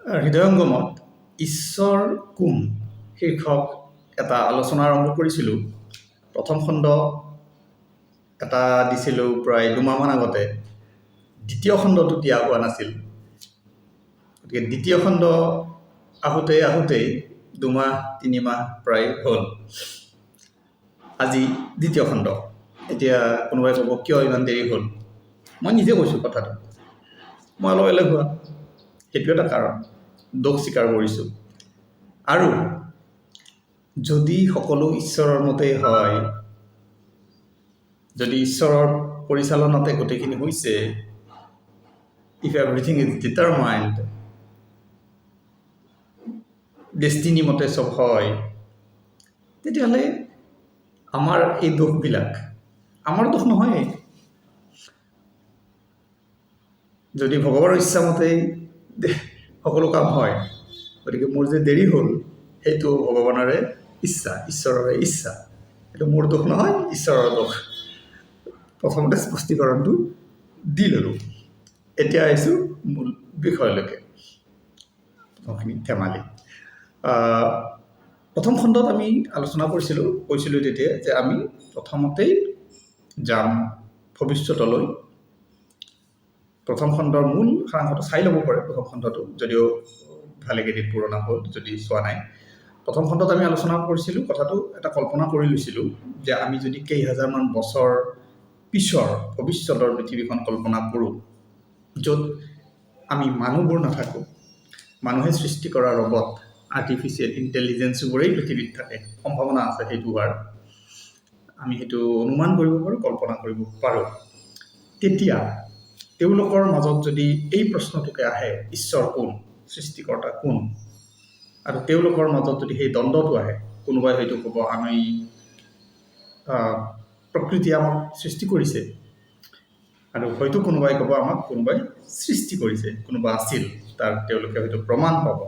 হৃদয়ংগমত ঈশ্বৰ কোন শীৰ্ষক এটা আলোচনা আৰম্ভ কৰিছিলোঁ। প্ৰথম খণ্ড এটা দিছিলোঁ প্ৰায় দুমাহমান আগতে। দ্বিতীয় খণ্ডটো দিয়া হোৱা নাছিল। গতিকে দ্বিতীয় খণ্ড আহোঁতেই দুমাহ তিনিমাহ প্ৰায় হ'ল। আজি দ্বিতীয় খণ্ড। এতিয়া কোনোবাই ক'ব কিয় ইমান দেৰি হ'ল। মই নিজে কৈছোঁ কথাটো, মই অলপ এলেহুৱা, সেইটো এটা কাৰণ, দোষ স্বীকাৰ কৰিছোঁ। আৰু যদি সকলো ঈশ্বৰৰ মতেই হয়, যদি ঈশ্বৰৰ পৰিচালনাতে গোটেইখিনি হৈছে, ইফ এভৰিথিং ইজ ডিটাৰমাইণ্ড, ডেষ্টিনি মতে চব হয়, তেতিয়াহ'লে আমাৰ এই দোষবিলাক আমাৰ দোষ নহয়। যদি ভগৱানৰ ইচ্ছামতেই সকলো কাম হয়, গতিকে মোৰ যে দেৰি হ'ল সেইটো ভগৱানৰে ইচ্ছা, ঈশ্বৰৰে ইচ্ছা, সেইটো মোৰ দোষ নহয়, ঈশ্বৰৰ দোষ। প্ৰথমতে স্পষ্টীকৰণটো দি ল'লোঁ। এতিয়া আহিছোঁ মূল বিষয়লৈকে। প্ৰথমখিনি ধেমালি। প্ৰথম খণ্ডত আমি আলোচনা কৈছিলোঁ তেতিয়া যে আমি প্ৰথমতেই যাম ভৱিষ্যতলৈ। প্ৰথম খণ্ডৰ মূল সাৰাংশটো চাই ল'ব পাৰে, প্ৰথম খণ্ডটো, যদিও ভালেকেইদিন পুৰণা হ'ল যদি চোৱা নাই। প্ৰথম খণ্ডত আমি আলোচনা কৰিছিলোঁ, কথাটো এটা কল্পনা কৰি লৈছিলোঁ যে আমি যদি কেইহাজাৰমান বছৰ পিছৰ ভৱিষ্যতৰ পৃথিৱীখন কল্পনা কৰোঁ, য'ত আমি মানুহবোৰ নাথাকোঁ, মানুহে সৃষ্টি কৰা ৰবট, আৰ্টিফিচিয়েল ইণ্টেলিজেঞ্চবোৰেই পৃথিৱীত থাকে, সম্ভাৱনা আছে সেইটো হোৱাৰ, আমি সেইটো অনুমান কৰিব পাৰোঁ, কল্পনা কৰিব পাৰোঁ। তেতিয়া তেওঁলোকৰ মাজত যদি এই প্ৰশ্নটোকে আহে, ঈশ্বৰ কোন, সৃষ্টিকৰ্তা কোন, আৰু তেওঁলোকৰ মাজত যদি সেই দ্বন্দ্বটো আহে, কোনোবাই হয়তো ক'ব আমি প্ৰকৃতিয়ে আমাক সৃষ্টি কৰিছে, আৰু হয়তো কোনোবাই ক'ব আমাক কোনোবাই সৃষ্টি কৰিছে, কোনোবা আছিল, তাৰ তেওঁলোকে হয়তো প্ৰমাণ পাব,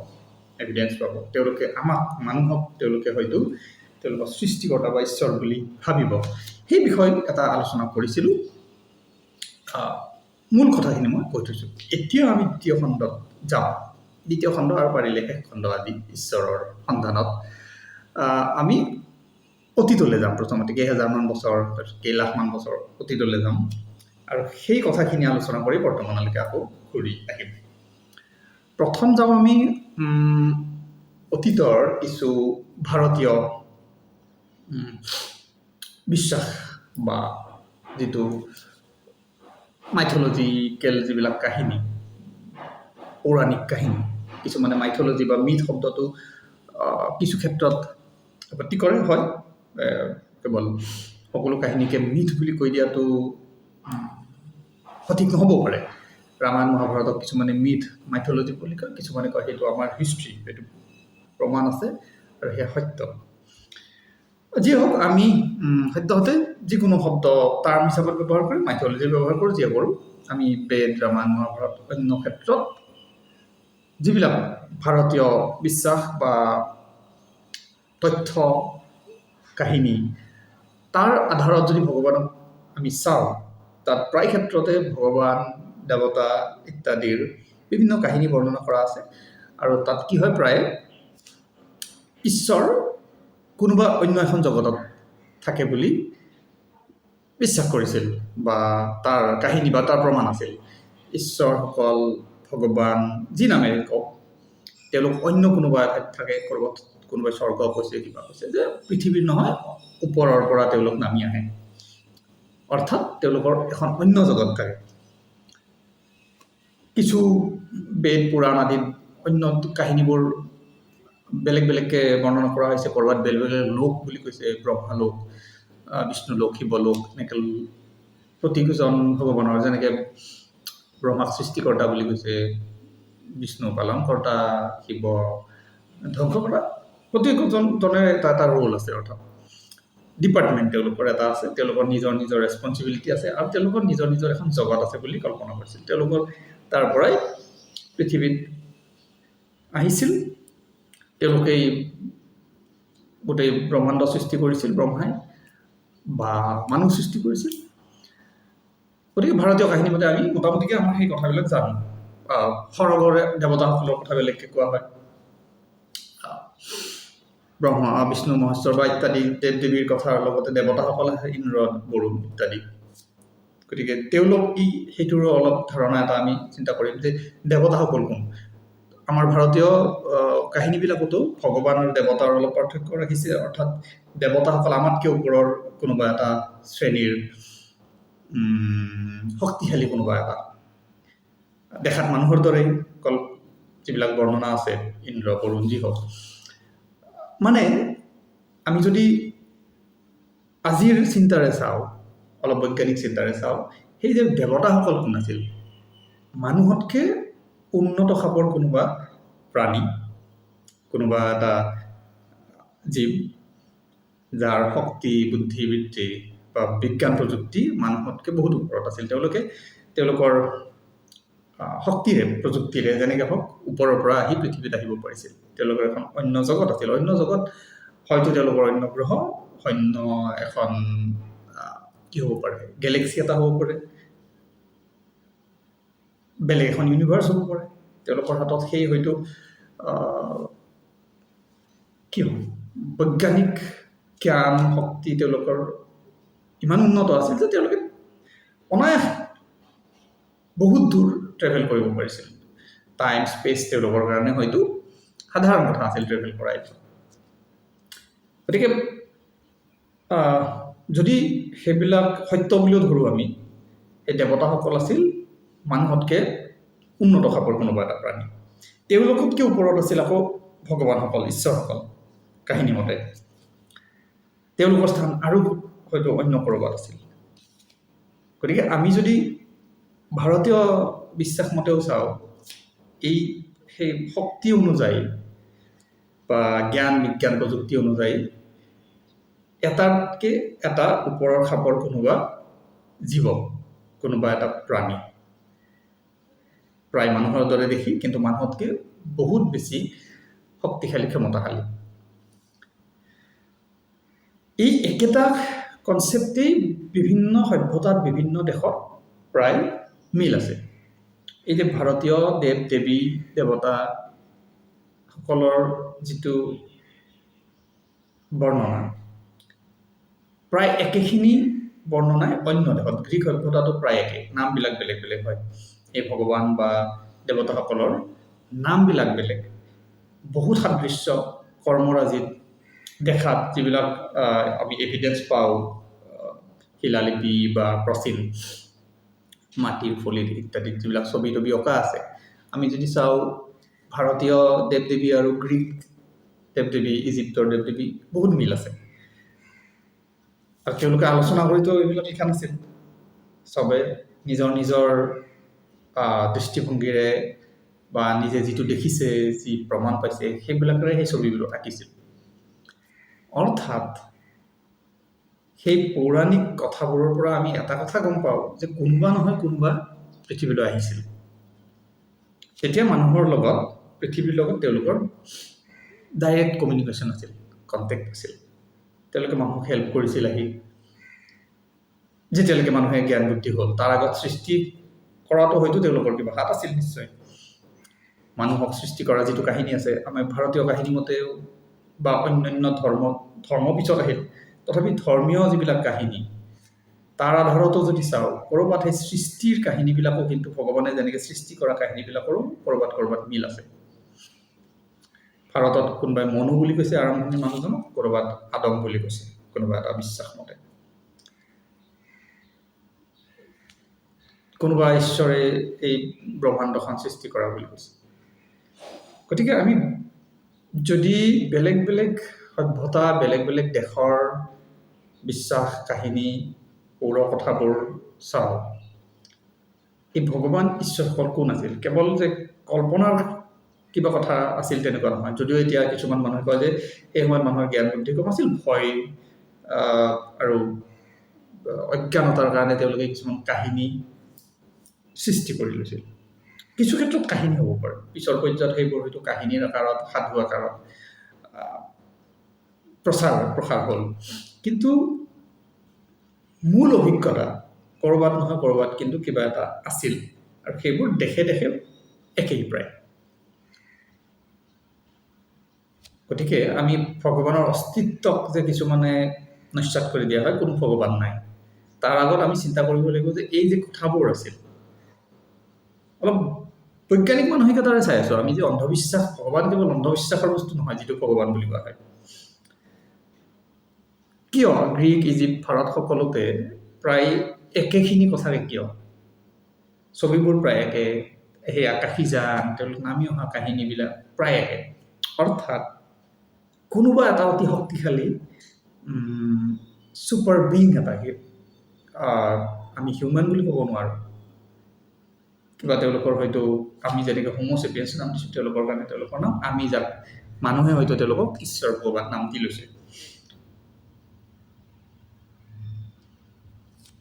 এভিডেঞ্চ পাব, তেওঁলোকে আমাক মানুহক তেওঁলোকে হয়তো তেওঁলোকৰ সৃষ্টিকৰ্তা বা ঈশ্বৰ বুলি ভাবিব। সেই বিষয়ত এটা আলোচনা কৰিছিলোঁ। মূল কথাখিনি মই কৈ থৈছোঁ। এতিয়া আমি দ্বিতীয় খণ্ডত যাওঁ। দ্বিতীয় খণ্ড আৰু পাৰিলে শেষ খণ্ড আদি ঈশ্বৰৰ সন্ধানত আমি অতীতলৈ যাম। প্ৰথমতে কেইহাজাৰমান বছৰ, কেইলাখমান বছৰ অতীতলৈ যাম, আৰু সেই কথাখিনি আলোচনা কৰি বৰ্তমানলৈকে আকৌ ঘূৰি আহিম। প্ৰথম যাওঁ আমি অতীতৰ কিছু ভাৰতীয় বিশ্বাস বা যিটো মাইথলজিকেল যিবিলাক কাহিনী, পৌৰাণিক কাহিনী, কিছুমানে মাইথলজি বা মিথ শব্দটো কিছু ক্ষেত্ৰত আপত্তি কৰে, হয়, কেৱল সকলো কাহিনীকে মিথ বুলি কৈ দিয়াটো সঠিক নহ'বও পাৰে। ৰামায়ণ মহাভাৰতক কিছুমানে মিথ, মাইথলজি বুলি কয়, কিছুমানে কয় সেইটো আমাৰ হিষ্ট্ৰী, সেইটো প্ৰমাণ আছে আৰু সেয়া সত্য। যিয়ে হওক, আমি সদ্যহতে যিকোনো শব্দ টাৰ্ম হিচাপত ব্যৱহাৰ কৰি মাইথলজি ব্যৱহাৰ কৰোঁ, যিয়ে কৰোঁ। আমি বেদ, ৰামায়ণ মহাভাৰত, অন্য ক্ষেত্ৰত যিবিলাক ভাৰতীয় বিশ্বাস বা তথ্য কাহিনী, তাৰ আধাৰত যদি ভগৱানক আমি চাওঁ, তাত প্ৰায় ক্ষেত্ৰতে ভগৱান, দেৱতা ইত্যাদিৰ বিভিন্ন কাহিনী বৰ্ণনা কৰা আছে। আৰু তাত কি হয়, প্ৰায় ঈশ্বৰ কোনোবা অন্য এখন জগতত থাকে বুলি বিশ্বাস কৰিছিল, বা তাৰ কাহিনী বা তাৰ প্ৰমাণ আছিল। ঈশ্বৰসকল, ভগৱান, যি নামেৰে কওক, তেওঁলোক অন্য কোনোবা এঠাইত থাকে, ক'ৰবাত কোনোবাই স্বৰ্গ কৈছে, কিবা কৈছে, যে পৃথিৱীৰ নহয়, ওপৰৰ পৰা তেওঁলোক নামি আহে, অৰ্থাৎ তেওঁলোকৰ এখন অন্য জগত থাকে। কিছু বেদ পুৰাণ আদিত অন্য কাহিনীবোৰ বেলেগ বেলেগকৈ বৰ্ণনা কৰা হৈছে। ক'ৰবাত বেলেগ বেলেগ লোক বুলি কৈছে, ব্ৰহ্মালোক, বিষ্ণুলোক, শিৱলোক, এনেকৈ প্ৰতিজন ভগৱানৰ, যেনেকৈ ব্ৰহ্মাক সৃষ্টিকৰ্তা বুলি কৈছে, বিষ্ণু পালনকৰ্তা, শিৱ ধ্বংস কৰা, প্ৰতিজনৰে এটা এটা ৰোল আছে, অৰ্থাৎ ডিপাৰ্টমেণ্ট তেওঁলোকৰ এটা আছে, তেওঁলোকৰ নিজৰ নিজৰ ৰেছপনচিবিলিটি আছে, আৰু তেওঁলোকৰ নিজৰ নিজৰ এখন জগত আছে বুলি কল্পনা কৰিছিল। তেওঁলোকৰ তাৰ পৰাই পৃথিৱীত আহিছিল, তেওঁলোকেই গোটেই ব্ৰহ্মাণ্ড সৃষ্টি কৰিছিল, ব্ৰহ্মাই, বা মানুহ সৃষ্টি কৰিছিল। গতিকে ভাৰতীয় কাহিনী মতে আমি মোটামুটিকৈ আমাৰ সেই কথাবিলাক জানো। সৰগৰে দেৱতাসকলৰ কথা বেলেগকৈ কোৱা হয়, ব্ৰহ্মা বিষ্ণু মহেশ্বৰ বা ইত্যাদি দেৱ দেৱীৰ কথাৰ লগতে দেৱতাসকল আছে ইন্দ্ৰ বৰুণ ইত্যাদি। গতিকে তেওঁলোক কি সেইটোৰো অলপ ধাৰণা এটা আমি চিন্তা কৰিম যে দেৱতাসকল কোন। আমাৰ ভাৰতীয় কাহিনীবিলাকতো ভগৱান আৰু দেৱতাৰ অলপ পাৰ্থক্য ৰাখিছে, অৰ্থাৎ দেৱতাসকল আমাতকৈ ওপৰৰ কোনোবা এটা শ্ৰেণীৰ শক্তিশালী কোনোবা এটা, দেখাত মানুহৰ দৰেই যিবিলাক বৰ্ণনা আছে ইন্দ্ৰ বৰুণ যি হওক। মানে আমি যদি আজিৰ চিন্তাৰে চাওঁ, অলপ বৈজ্ঞানিক চিন্তাৰে চাওঁ, সেই যে দেৱতাসকল কোন আছিল, মানুহতকৈ উন্নত খাপৰ কোনোবা প্ৰাণী, কোনোবা এটা জীৱ যাৰ শক্তি বুদ্ধি বৃত্তি বা বিজ্ঞান প্ৰযুক্তি মানুহতকৈ বহুত ওপৰত আছিল। তেওঁলোকৰ শক্তিৰে প্ৰযুক্তিৰে যেনেকৈ হওক ওপৰৰ পৰা আহি পৃথিৱীত আহিব পাৰিছিল। তেওঁলোকৰ এখন অন্য জগত আছিল, অন্য জগত হয়তো তেওঁলোকৰ অন্য গ্ৰহ, অন্য এখন কি হ'ব পাৰে, গেলেক্সি এটা হ'ব পাৰে, বেলেগ এখন ইউনিভাৰ্চ হ'ব পাৰে। তেওঁলোকৰ হাতত সেই হয়তো কি হ'ব, বৈজ্ঞানিক জ্ঞান শক্তি তেওঁলোকৰ ইমান উন্নত আছিল যে তেওঁলোকে অনায়াস বহুত দূৰ ট্ৰেভেল কৰিব পাৰিছিল। টাইম স্পেচ তেওঁলোকৰ কাৰণে হয়তো সাধাৰণ কথা আছিল ট্ৰেভেল কৰা এইটো। গতিকে যদি সেইবিলাক সত্য বুলিও ধৰোঁ আমি, সেই দেৱতাসকল আছিল মানুহতকৈ উন্নত খাপৰ কোনোবা এটা প্ৰাণী। তেওঁলোকতকৈ ওপৰত আছিল আকৌ ভগৱানসকল, ঈশ্বৰসকল কাহিনী মতে। তেওঁলোকৰ স্থান আৰু হয়তো অন্য ক'ৰবাত আছিল। গতিকে আমি যদি ভাৰতীয় বিশ্বাস মতেও চাওঁ, সেই শক্তি অনুযায়ী বা জ্ঞান বিজ্ঞান প্ৰযুক্তি অনুযায়ী এটাতকৈ এটা ওপৰৰ খাপৰ কোনোবা জীৱ, কোনোবা এটা প্ৰাণী, প্ৰায় মানুহৰ দৰে দেখি কিন্তু মানুহতকৈ বহুত বেছি শক্তিশালী ক্ষমতাশালী। এই একেটা কনচেপ্টেই বিভিন্ন সভ্যতাত বিভিন্ন দেশত প্ৰায় মিল আছে। এই যে ভাৰতীয় দেৱ দেৱী দেৱতাসকলৰ যিটো বৰ্ণনা, প্ৰায় একেখিনি বৰ্ণনাই অন্য দেশত, গ্ৰীক সভ্যতাটো প্ৰায় একে, নামবিলাক বেলেগ বেলেগ হয়। এই ভগৱান বা দেৱতাসকলৰ নামবিলাক বেলেগ, বহুত সাদৃশ্য কৰ্মৰাজিত দেখাত, যিবিলাক আমি এভিডেঞ্চ পাওঁ শিলালিপি বা প্ৰাচীন মাটিৰ ফলিত ইত্যাদিত যিবিলাক ছবি তবি অঁকা আছে। আমি যদি চাওঁ ভাৰতীয় দেৱ দেৱী আৰু গ্ৰীক দেৱ দেৱী, ইজিপ্তৰ দেৱ দেৱী বহুত মিল আছে। আৰু তেওঁলোকে আলোচনা কৰিতো এইবিলাক লিখা নাছিল, চবে নিজৰ নিজৰ দৃষ্টিভংগীৰে বা নিজে যিটো দেখিছে, যি প্ৰমাণ পাইছে সেইবিলাকেৰে সেই ছবিবিলাক আঁকিছিল। অৰ্থাৎ সেই পৌৰাণিক কথাবোৰৰ পৰা আমি এটা কথা গম পাওঁ যে কোনোবা নহয় কোনোবা পৃথিৱীলৈ আহিছিল। তেতিয়া মানুহৰ লগত, পৃথিৱীৰ লগত তেওঁলোকৰ ডাইৰেক্ট কমিউনিকেশ্যন আছিল, কণ্টেক্ট আছিল। তেওঁলোকে মানুহক হেল্প কৰিছিল আহি, যেতিয়ালৈকে মানুহে জ্ঞান বুদ্ধি হ'ল। তাৰ আগত সৃষ্টি কৰাটো হয়তো তেওঁলোকৰ কিবা হাত আছিল নিশ্চয়। মানুহক সৃষ্টি কৰা যিটো কাহিনী আছে আমাৰ ভাৰতীয় কাহিনী মতেও বা অন্যান্য ধৰ্ম পিছত আহিল, তথাপি ধৰ্মীয় যিবিলাক কাহিনী তাৰ আধাৰতো যদি চাওঁ, ক'ৰবাত সেই সৃষ্টিৰ কাহিনীবিলাকো কিন্তু ভগৱানে যেনেকৈ সৃষ্টি কৰা কাহিনীবিলাকৰো ক'ৰবাত মিল আছে। ভাৰতত কোনোবাই মনু বুলি কৈছে আৰম্ভণিৰ মানুহজনক, ক'ৰবাত আদম বুলি কৈছে কোনোবা এটা বিশ্বাস মতে। কোনোবা ঈশ্বৰে এই ব্ৰহ্মাণ্ডখন সৃষ্টি কৰা বুলি কৈছে। গতিকে আমি যদি বেলেগ বেলেগ সভ্যতা, বেলেগ বেলেগ দেশৰ বিশ্বাস কাহিনী পৌৰ কথাবোৰ চাওঁ, এই ভগৱান ঈশ্বৰসকল কোন আছিল কেৱল যে কল্পনাৰ কিবা কথা আছিল তেনেকুৱা নহয়। যদিও এতিয়া কিছুমান মানুহে কয় যে সেই সময়ত মানুহৰ জ্ঞান বুদ্ধি কম আছিল, ভয় আৰু অজ্ঞানতাৰ কাৰণে তেওঁলোকে কিছুমান কাহিনী সৃষ্টি কৰি লৈছিল। কিছু ক্ষেত্ৰত কাহিনী হ'ব পাৰে, পিছৰ পৰ্যায়ত সেইবোৰ হয়তো কাহিনীৰ আকাৰত, সাধু আকাৰত প্ৰসাৰ হ'ল। কিন্তু মূল অভিজ্ঞতা ক'ৰবাত নহয় ক'ৰবাত কিন্তু কিবা এটা আছিল, আৰু সেইবোৰ দেশে দেশে একেই প্ৰায়। গতিকে আমি ভগৱানৰ অস্তিত্বক যে কিছুমানে নস্যাৎ কৰি দিয়া হয়, কোনো ভগৱান নাই। তাৰ আগত আমি চিন্তা কৰিব লাগিব যে এই যে কথাবোৰ আছিল, অলপ বৈজ্ঞানিক মানসিকতাৰে চাই আছো আমি যে অন্ধবিশ্বাস, ভগৱান কেৱল অন্ধবিশ্বাসৰ বস্তু নহয় যিটো ভগৱান বুলি কোৱা হয়। কিয় গ্ৰীক, ইজিপ্ত, ভাৰত সকলোতে প্ৰায় একেখিনি কথাৰে কিয় ছবিবোৰ প্ৰায় একে, সেই আকাশীযান, তেওঁলোক নামি অহা কাহিনীবিলাক প্ৰায় একে। অৰ্থাৎ কোনোবা এটা অতি শক্তিশালী ছুপাৰ বিং এটা, আমি হিউমেন বুলি ক'ব নোৱাৰোঁ, কিবা তেওঁলোকৰ হয়তো আমি যেনেকৈ হোম'চেপিয়েন্স নাম দিছোঁ তেওঁলোকৰ কাৰণে তেওঁলোকৰ নাম, আমি যাক মানুহে হয়তো তেওঁলোকক ঈশ্বৰ ভগৱান নাম দি লৈছে।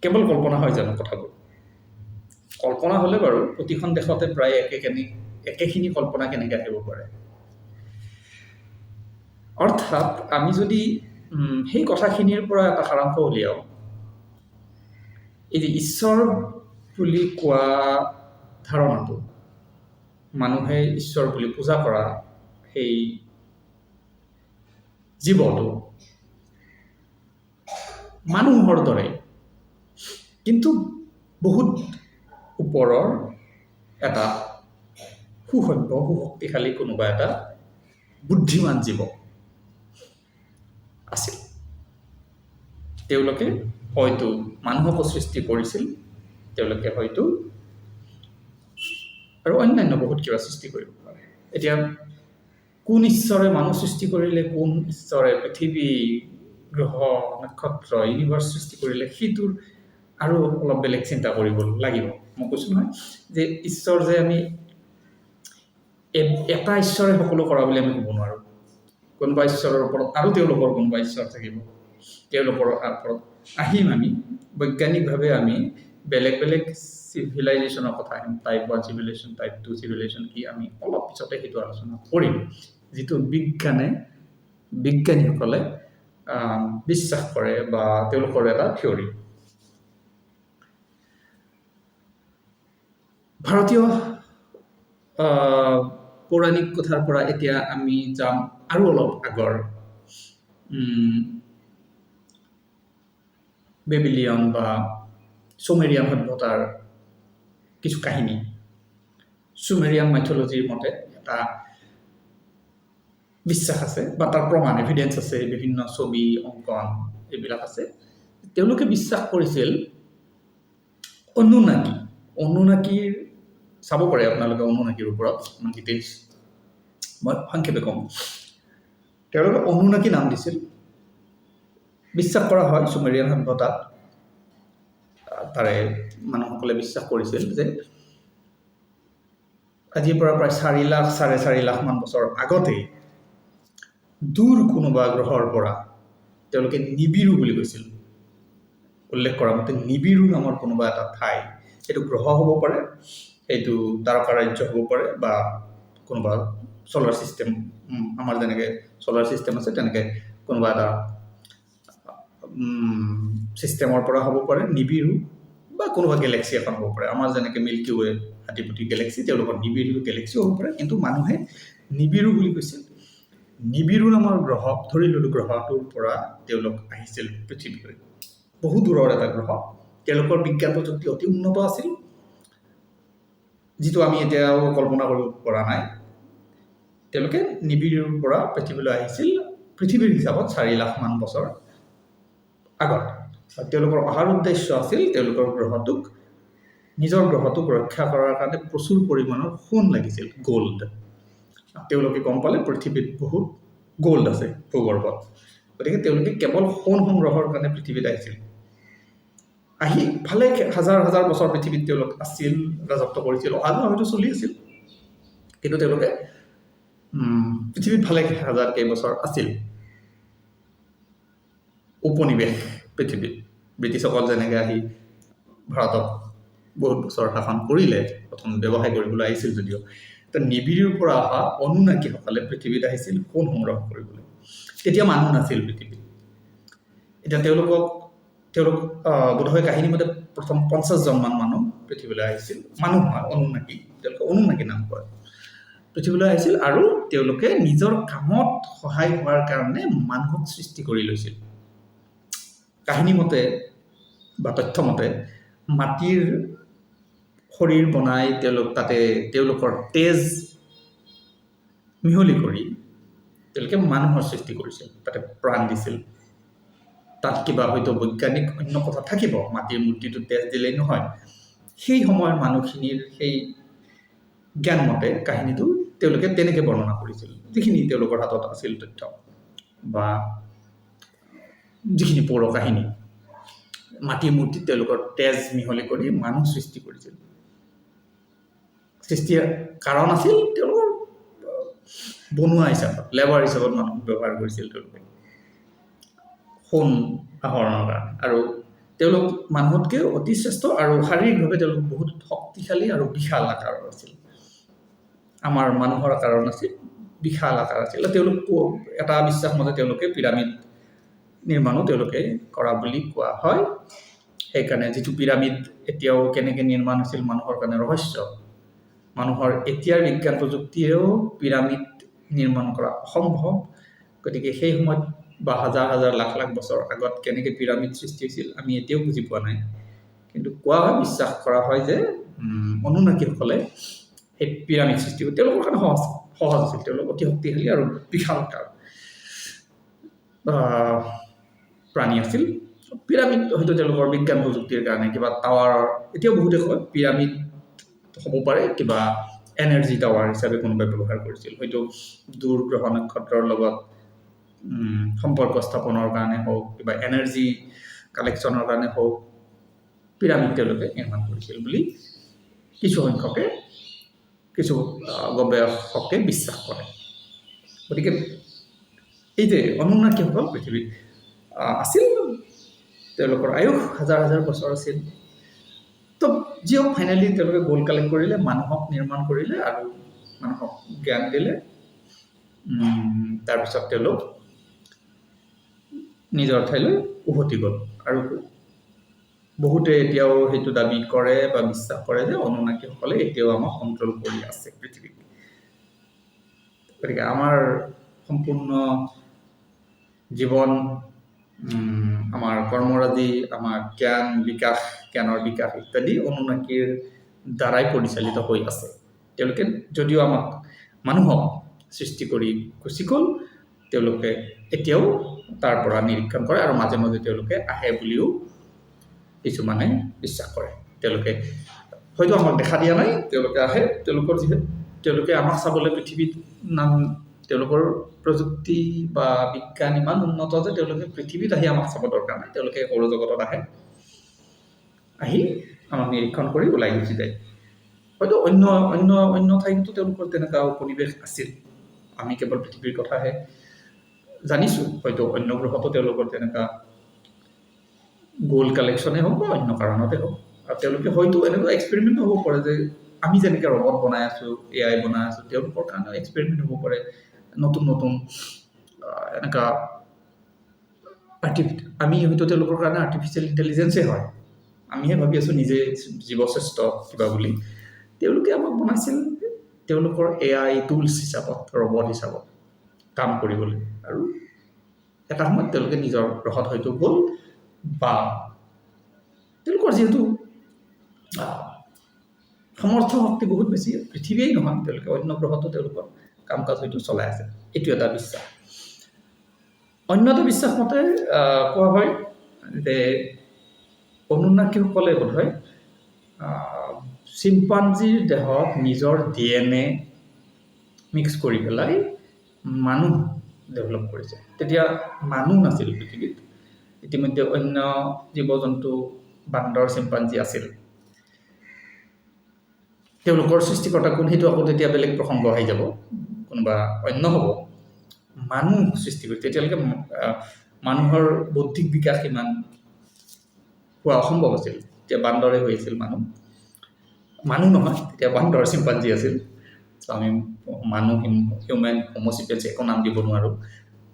কেৱল কল্পনা হয় জানো কথাবোৰ? কল্পনা হ'লে বাৰু প্ৰতিখন দেশতে প্ৰায় একেখিনি কল্পনা কেনেকৈ আহিব পাৰে। অৰ্থাৎ আমি যদি সেই কথাখিনিৰ পৰা এটা সাৰাংশ উলিয়াওঁ, এই যে ঈশ্বৰ বুলি কোৱা ধাৰণাটো, মানুহে ঈশ্বৰ বুলি পূজা কৰা সেই জীৱটো মানুহৰ দৰে, কিন্তু বহুত ওপৰৰ এটা সুসভ্য, সুশক্তিশালী কোনোবা এটা বুদ্ধিমান জীৱ আছিল। তেওঁলোকে হয়তো মানুহকো সৃষ্টি কৰিছিল, তেওঁলোকে হয়তো আৰু অন্যান্য বহুত কিবা সৃষ্টি কৰিব পাৰে। এতিয়া কোন ঈশ্বৰে মানুহ সৃষ্টি কৰিলে, কোন ঈশ্বৰে পৃথিৱী, গ্ৰহ, নক্ষত্ৰ, ইউনিভাৰ্চ সৃষ্টি কৰিলে, সেইটোৰ আৰু অলপ বেলেগ চিন্তা কৰিব লাগিব। মই কৈছোঁ নহয় যে ঈশ্বৰ যে আমি এটা ঈশ্বৰে সকলো কৰা বুলি আমি ক'ব নোৱাৰোঁ। কোনোবা ঈশ্বৰৰ ওপৰত আৰু তেওঁলোকৰ কোনোবা ঈশ্বৰ থাকিব, তেওঁলোকৰ ওপৰত আহিম আমি বৈজ্ঞানিকভাৱে আমি বেলেগ বেলেগ চিভিলাইজেশ্যনৰ কথা আহিম, টাইপ 1 চিভিলাইজেশ্যন, টাইপ 2 চিভিলাইজেশ্যন কি, আমি অলপ পিছতে সেইটো আলোচনা কৰিম, যিটো বিজ্ঞানীসকলে বিশ্বাস কৰে বা তেওঁলোকৰ এটা থিয়ৰী। ভাৰতীয় পৌৰাণিক কথাৰ পৰা এতিয়া আমি যাম আৰু অলপ আগৰ বেবিলিয়ন বা চুমেৰিয়ান সভ্যতাৰ কিছু কাহিনী। চুমেৰিয়ান মাইথলজিৰ মতে এটা বিশ্বাস আছে বা তাৰ প্ৰমাণ, এভিডেন্স আছে, বিভিন্ন ছবি, অংকন এইবিলাক আছে। তেওঁলোকে বিশ্বাস কৰিছিল অনুনাকিৰ চাব পাৰে আপোনালোকে অনুনাকিৰ ওপৰত ডিটেইলছ মই সংক্ষেপে কম। তেওঁলোকে অনুনাকি নাম দিছিল। বিশ্বাস কৰা হয় চুমেৰিয়ান সভ্যতাত তাৰে মানুহসকলে বিশ্বাস কৰিছিল যে আজিৰ পৰা প্ৰায় 4 লাখ 4.5 লাখ মান বছৰ আগতেই দূৰ কোনোবা গ্ৰহৰ পৰা তেওঁলোকে নিবিড়ু বুলি কৈছিল, উল্লেখ কৰা মতে নিবিড়ু নামৰ কোনোবা এটা ঠাই, সেইটো গ্ৰহ হ'ব পাৰে, সেইটো তাৰকা ৰাজ্য হ'ব পাৰে, বা কোনোবা ছলাৰ ছিষ্টেম, আমাৰ যেনেকৈ ছলাৰ ছিষ্টেম আছে তেনেকৈ কোনোবা এটা ছিষ্টেমৰ পৰা হ'ব পাৰে নিবিড়ু, বা কোনোবা গেলেক্সি এখন হ'ব পাৰে, আমাৰ যেনেকৈ মিল্কি ৱে হাতীপতি গেলেক্সি, তেওঁলোকৰ নিবিড়ু গেলেক্সিও হ'ব পাৰে, কিন্তু মানুহে নিবিড়ু বুলি কৈছিল। নিবিড়ু নামৰ গ্ৰহ, ধৰি ল'লো গ্ৰহটোৰ পৰা তেওঁলোক আহিছিল পৃথিৱীলৈ, বহু দূৰৰ এটা গ্ৰহ, তেওঁলোকৰ বিজ্ঞান প্ৰযুক্তি অতি উন্নত আছিল, যিটো আমি এতিয়াও কল্পনা কৰিব পৰা নাই। তেওঁলোকে নিবিড়ুৰ পৰা পৃথিৱীলৈ আহিছিল পৃথিৱীৰ হিচাপত 4 লাখ মান বছৰ আগত। তেওঁলোকৰ অহাৰ উদ্দেশ্য আছিল তেওঁলোকৰ নিজৰ গ্ৰহটোক ৰক্ষা কৰাৰ কাৰণে প্ৰচুৰ পৰিমাণৰ সোণ লাগিছিল, গ'ল্ড। তেওঁলোকে গম পালে পৃথিৱীত বহুত গ'ল্ড আছে ভূগৰ্ভত, গতিকে তেওঁলোকে কেৱল সোণ সংগ্ৰহৰ কাৰণে পৃথিৱীত আহিছিল। আহি ভালে হাজাৰ হাজাৰ বছৰ পৃথিৱীত তেওঁলোক আছিল, ৰাজত্ব কৰিছিল, অহা যোৱা হয়তো চলি আছিল, কিন্তু তেওঁলোকে পৃথিৱীত ভালে হাজাৰ কেইবছৰ আছিল। উপনিৱেশ পৃথিৱীত ব্ৰিটিছসকল যেনেকৈ আহি ভাৰতত বহুত বছৰ শাসন কৰিলে, প্ৰথম ব্যৱসায় কৰিবলৈ আহিছিল যদিও, নিবিড়ুৰ পৰা অহা অনুনাকিসকলে পৃথিৱীত আহিছিল সোণ সংগ্ৰহ কৰিবলৈ। তেতিয়া মানুহ নাছিল পৃথিৱীত। এতিয়া তেওঁলোক বোধহয় কাহিনী মতে প্ৰথম 50 জনমান মানুহ পৃথিৱীলৈ আহিছিল, মানুহ হয় অনুনাকি। তেওঁলোকে অনুনাকি নাম কয়, পৃথিৱীলৈ আহিছিল আৰু তেওঁলোকে নিজৰ কামত সহায় হোৱাৰ কাৰণে মানুহক সৃষ্টি কৰি লৈছিল। কাহিনী মতে বা তথ্য মতে মাটিৰ শৰীৰ বনাই তাতে তেওঁলোকৰ তেজ মিহলি কৰি তেওঁলোকে মানুহৰ সৃষ্টি কৰিছিল, তাতে প্ৰাণ দিছিল। তাত কিবা হয়তো বৈজ্ঞানিক অন্য কথা থাকিব, মাটিৰ মূৰ্তিটো তেজ দিলেই নহয়। সেই সময়ৰ মানুহখিনিৰ সেই জ্ঞান মতে কাহিনীটো তেওঁলোকে তেনেকৈ বৰ্ণনা কৰিছিল, যিখিনি তেওঁলোকৰ হাতত আছিল তথ্য বা যিখিনি পৌৰ কাহিনী। মাটিৰ মূৰ্তিত তেওঁলোকৰ তেজ মিহলি কৰি মানুহ সৃষ্টি কৰিছিল। সৃষ্টিৰ কাৰণ আছিল তেওঁলোকৰ বনোৱা হিচাপত, লেবাৰ হিচাপত মানুহ ব্যৱহাৰ কৰিছিল তেওঁলোকে সোণ আহৰণৰ কাৰণে। আৰু তেওঁলোক মানুহতকৈ অতি শ্ৰেষ্ঠ আৰু শাৰীৰিকভাৱে তেওঁলোক বহুত শক্তিশালী আৰু বিশাল আকাৰৰ আছিল। আমাৰ মানুহৰ আকাৰৰ নাছিল, বিশাল আকাৰ আছিল। তেওঁলোক এটা বিশ্বাস মতে তেওঁলোকে পিৰামিড নিৰ্মাণো তেওঁলোকে কৰা বুলি কোৱা হয়। সেইকাৰণে যিটো পিৰামিড এতিয়াও কেনেকৈ নিৰ্মাণ হৈছিল মানুহৰ কাৰণে ৰহস্য। মানুহৰ এতিয়াৰ বিজ্ঞান প্ৰযুক্তিয়েও পিৰামিড নিৰ্মাণ কৰা অসম্ভৱ। গতিকে সেই সময়ত বা হাজাৰ হাজাৰ লাখ লাখ বছৰ আগত কেনেকৈ পিৰামিড সৃষ্টি হৈছিল আমি এতিয়াও বুজি পোৱা নাই। কিন্তু কোৱা হয়, বিশ্বাস কৰা হয় যে অনুনাকিসকলে সেই পিৰামিড সৃষ্টি কৰি তেওঁলোকৰ কাৰণে সহজ আছিল। তেওঁলোক অতি শক্তিশালী আৰু বিশালকায় প্ৰাণী আছিল। পিৰামিড হয়তো তেওঁলোকৰ বিজ্ঞান প্ৰযুক্তিৰ কাৰণে কিবা টাৱাৰ, এতিয়াও বহুতে কয় পিৰামিড হ'ব পাৰে কিবা এনাৰ্জি টাৱাৰ হিচাপে কোনোবাই ব্যৱহাৰ কৰিছিল, হয়তো দূৰ গ্ৰহ নক্ষত্ৰৰ লগত সম্পৰ্ক স্থাপনৰ কাৰণে হওক, কিবা এনাৰ্জি কালেকশ্যনৰ কাৰণে হওক পিৰামিড তেওঁলোকে নিৰ্মাণ কৰিছিল বুলি কিছু গৱেষকে বিশ্বাস কৰে। গতিকে এই যে অনুনাকিসকল পৃথিৱীত আছিল, তেওঁলোকৰ আয়ুস হাজাৰ হাজাৰ বছৰ আছিল। তো যিহওক ফাইনেলি তেওঁলোকে গ'ল কালেক্ট কৰিলে, মানুহক নিৰ্মাণ কৰিলে আৰু মানুহক জ্ঞান দিলে। তাৰপিছত তেওঁলোক নিজৰ ঠাইলৈ উভতি গ'ল। আৰু বহুতে এতিয়াও সেইটো দাবী কৰে বা বিশ্বাস কৰে যে অনুনাকিসকলে এতিয়াও আমাক কণ্ট্ৰল কৰি আছে পৃথিৱীত। গতিকে আমাৰ সম্পূৰ্ণ জীৱন, আমাৰ কৰ্মৰাজি, আমাৰ জ্ঞানৰ বিকাশ ইত্যাদি অনুনাকিৰ দ্বাৰাই পৰিচালিত হৈ আছে। তেওঁলোকে যদিও মানুহক সৃষ্টি কৰি গুচি গ'ল, তেওঁলোকে এতিয়াও তাৰ পৰা নিৰীক্ষণ কৰে আৰু মাজে মাজে তেওঁলোকে আহে বুলিও কিছুমানে বিশ্বাস কৰে। তেওঁলোকে হয়তো আমাক দেখা দিয়া নাই, তেওঁলোকে আহে। তেওঁলোকে আমাক চাবলৈ পৃথিৱীত তেওঁলোকৰ প্ৰযুক্তি বা বিজ্ঞান ইমান উন্নত যে তেওঁলোকে পৃথিৱীত আহি আমাক চাব দৰকাৰ নাই। তেওঁলোকে সৌৰজগতত আহে, আহি আমাক নিৰীক্ষণ কৰি ওলাই গুচি যায়। হয়তো অন্য ঠাইতো তেওঁলোকৰ তেনেকুৱা পৰিৱেশ আছিল। আমি কেৱল পৃথিৱীৰ কথাহে জানিছোঁ। হয়তো অন্য গ্ৰহতো তেওঁলোকৰ তেনেকুৱা গ'ল কালেকশ্যনে হওক বা অন্য কাৰণতে হওক। আৰু তেওঁলোকে হয়তো এনেকুৱা এক্সপেৰিমেণ্ট হ'ব পাৰে যে আমি যেনেকৈ ৰবট বনাই আছোঁ, AI বনাই আছোঁ, তেওঁলোকৰ কাৰণেও এক্সপেৰিমেণ্ট হ'ব পাৰে। নতুন এনেকুৱা আমি হয়তো তেওঁলোকৰ কাৰণে আৰ্টিফিচিয়েল ইণ্টেলিজেঞ্চেই হয়। আমিহে ভাবি আছোঁ নিজে জীৱশ্ৰেষ্ঠ কিবা বুলি। তেওঁলোকে আমাক বনাইছিল তেওঁলোকৰ AI টুলছ হিচাপত, ৰবট হিচাপত কাম কৰিবলৈ। আৰু এটা সময়ত তেওঁলোকে নিজৰ গ্ৰহত হয়তো গ'ল, বা তেওঁলোকৰ যিহেতু সমৰ্থ শক্তি বহুত বেছি, পৃথিৱীয়েই নহয় তেওঁলোকে অন্য গ্ৰহতো তেওঁলোকৰ কাম কাজ হয়তো চলাই আছে। এইটো এটা বিশ্বাস। অন্য এটা বিশ্বাস মতে কোৱা হয় যে অনুনাকিসকলে বোধহয় চিম্পাঞ্জীৰ দেহত নিজৰ DNA মিক্স কৰি পেলাই মানুহ ডেভেলপ কৰিছে। তেতিয়া মানুহ নাছিল পৃথিৱীত। ইতিমধ্যে অন্য জীৱ জন্তু, বান্দৰ, চিম্পাঞ্জী আছিল। তেওঁলোকৰ সৃষ্টিকৰ্তা কোন সেইটো আকৌ তেতিয়া বেলেগ প্ৰসংগ আহি যাব, কোনোবা অন্য হ'ব। মানুহ সৃষ্টি কৰি তেতিয়ালৈকে মানুহৰ বৌদ্ধিক বিকাশ ইমান হোৱা অসম্ভৱ আছিল। তেতিয়া বান্দৰে হৈ আছিল মানুহ নহয়, তেতিয়া বান্দৰ চিম্পাঞ্জী আছিল। আমি মানুহ, হিউমেন, হোম'চিপিয়েন্স একো নাম দিব নোৱাৰোঁ।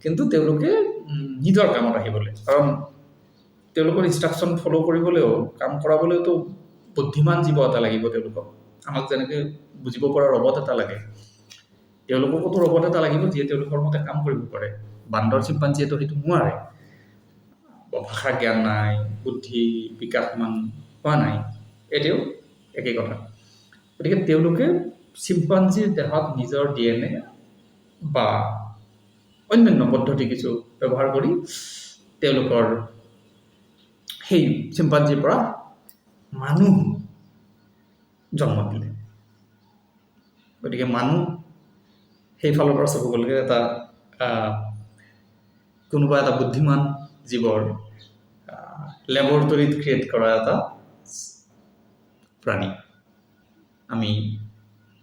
কিন্তু তেওঁলোকে নিজৰ কামত আহিবলৈ, কাৰণ তেওঁলোকৰ ইনষ্ট্ৰাকশ্যন ফ'ল' কৰিবলৈও, কাম কৰাবলৈতো বুদ্ধিমান জীৱ এটা লাগিব তেওঁলোকক। আমাক যেনেকৈ বুজিব পৰা ৰবট এটা লাগে, তেওঁলোককতো ৰবট এটা লাগিব যিয়ে তেওঁলোকৰ মতে কাম কৰিব পাৰে। বান্দৰ চিম্পাঞ্জীয়েতো সেইটো নোৱাৰে, ভাষাৰ জ্ঞান নাই, বুদ্ধি বিকাশ ইমান হোৱা নাই, এতিয়াও একেই কথা। গতিকে তেওঁলোকে চিম্পাঞ্জীৰ দেহত নিজৰ DNA বা অন্যান্য পদ্ধতি কিছু ব্যৱহাৰ কৰি তেওঁলোকৰ সেই চিম্পাঞ্জীৰ পৰা মানুহ জন্ম দিলে। গতিকে মানুহ সেই ফালৰ পৰা চাব গ'লে এটা কোনোবা এটা বুদ্ধিমান জীৱৰ লেবৰেটৰীত ক্ৰিয়েট কৰা এটা প্ৰাণী। আমি